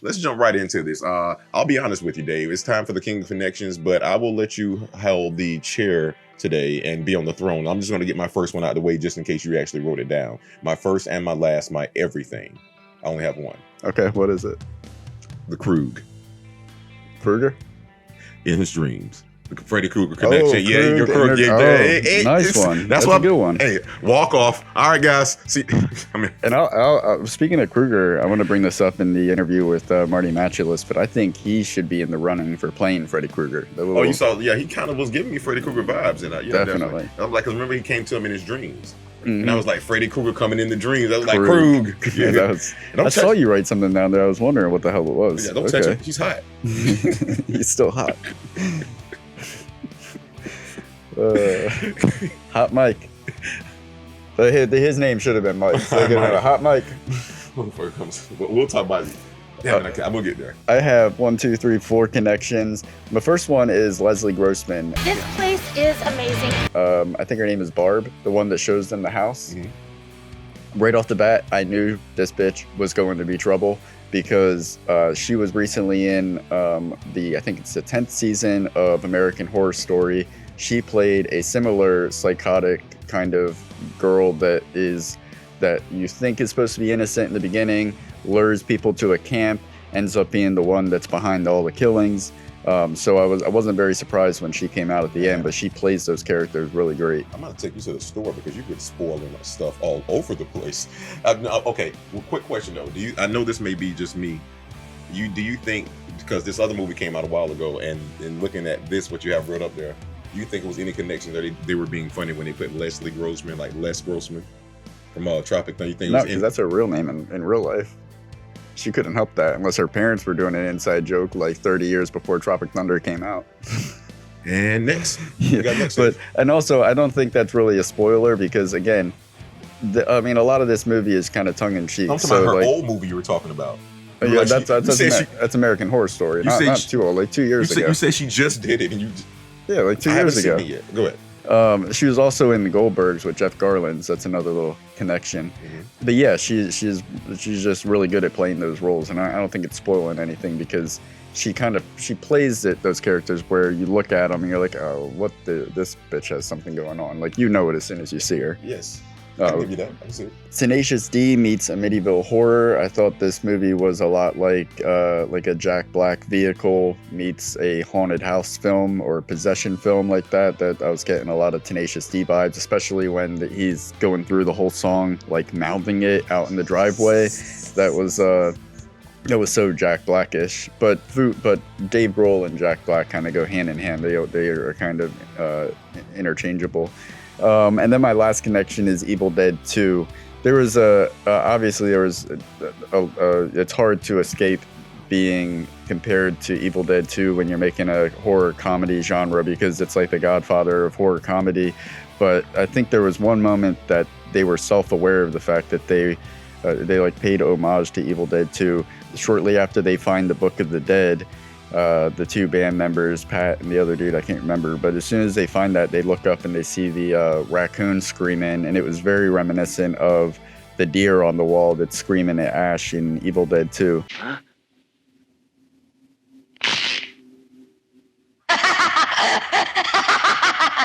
let's jump right into this. I'll be honest with you, Dave. It's time for the King of Connections, but I will let you hold the chair today and be on the throne. I'm just going to get my first one out of the way just in case you actually wrote it down. My first and my last, my everything. I only have one. Okay, what is it? The Krug. Krueger? In his dreams. The Freddy Krueger connection. Oh, yeah, your Krug. Nice one. That's what, a good one. Hey, walk off. All right, guys. See, I mean, and I'll speaking of Krueger, I want to bring this up in the interview with Marty Matulus, but I think he should be in the running for playing Freddy Krueger. You saw? Yeah, he kind of was giving me Freddy Krueger vibes, and definitely. I was like, 'cause remember he came to him in his dreams. Mm-hmm. And I was like, Freddy Krueger coming in the dreams. I was like, Krug. Yeah, I saw you write something down there. I was wondering what the hell it was. Yeah, don't touch him. He's hot. He's still hot. Hot Mike. His name should have been Mike. So Hot Mike. We'll talk about it. Yeah, we'll get there. I have 1, 2, 3, 4 connections. My first one is Leslie Grossman. This place is amazing. I think her name is Barb, the one that shows them the house. Mm-hmm. Right off the bat, I knew this bitch was going to be trouble because she was recently in I think it's the 10th season of American Horror Story. She played a similar psychotic kind of girl that you think is supposed to be innocent in the beginning, lures people to a camp, ends up being the one that's behind all the killings. So I wasn't very surprised when she came out at the end, but she plays those characters really great. I'm gonna take you to the store because you've been spoiling stuff all over the place. Okay, well, quick question though. I know this may be just me. Do you think, because this other movie came out a while ago, and looking at this, what you have wrote up there, do you think it was any connection that they were being funny when they put Leslie Grossman, like Les Grossman from Tropic Thunder? You think no, because that's her real name in real life. She couldn't help that unless her parents were doing an inside joke like 30 years before Tropic Thunder came out. And next. And also, I don't think that's really a spoiler because, again, a lot of this movie is kind of tongue-in-cheek. I'm talking about her old movie you were talking about. Yeah, that's American Horror Story. Not too old, like 2 years ago. You said she just did it. Yeah, like 2 years ago. Seen it yet. Go ahead. She was also in The Goldbergs with Jeff Garland, so that's another little connection. Mm-hmm. But yeah, she's just really good at playing those roles, and I don't think it's spoiling anything because she plays those characters where you look at them and you're like, oh, this bitch has something going on. Like, you know it as soon as you see her. Yes. I'll give you that. I see it. Tenacious D meets Amityville Horror. I thought this movie was a lot like a Jack Black vehicle meets a haunted house film or possession film like that. That I was getting a lot of Tenacious D vibes, especially when he's going through the whole song, like mouthing it out in the driveway. That was so Jack Blackish. But Dave Grohl and Jack Black kind of go hand in hand. They are kind of interchangeable. And then my last connection is Evil Dead 2. There was it's hard to escape being compared to Evil Dead 2 when you're making a horror comedy genre because it's like the godfather of horror comedy. But I think there was one moment that they were self-aware of the fact that they paid homage to Evil Dead 2. Shortly after they find the Book of the Dead, the two band members, Pat and the other dude, I can't remember, but as soon as they find that, they look up and they see the raccoon screaming, and it was very reminiscent of the deer on the wall that's screaming at Ash in Evil Dead 2. Huh?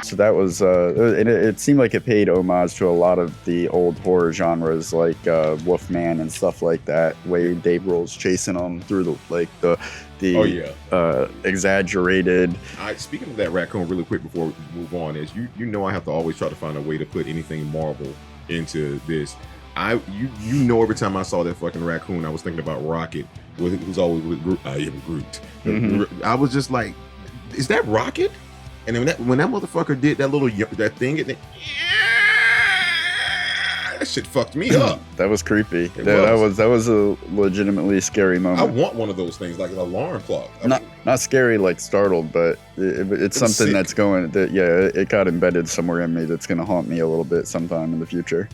So that was, it seemed like it paid homage to a lot of the old horror genres like Wolfman and stuff like that, where Dave Grohl's chasing them through the exaggerated. Speaking of that raccoon, really quick before we move on, is you know I have to always try to find a way to put anything Marvel into this. You know every time I saw that fucking raccoon, I was thinking about Rocket, who's always with Groot. I am Groot. Mm-hmm. I was just like, is that Rocket? And then when that motherfucker did that thing, that shit fucked me up. That was creepy. That was a legitimately scary moment. I want one of those things, like an alarm clock. Not scary, like startled, but it's something sick. That's going. It got embedded somewhere in me that's going to haunt me a little bit sometime in the future.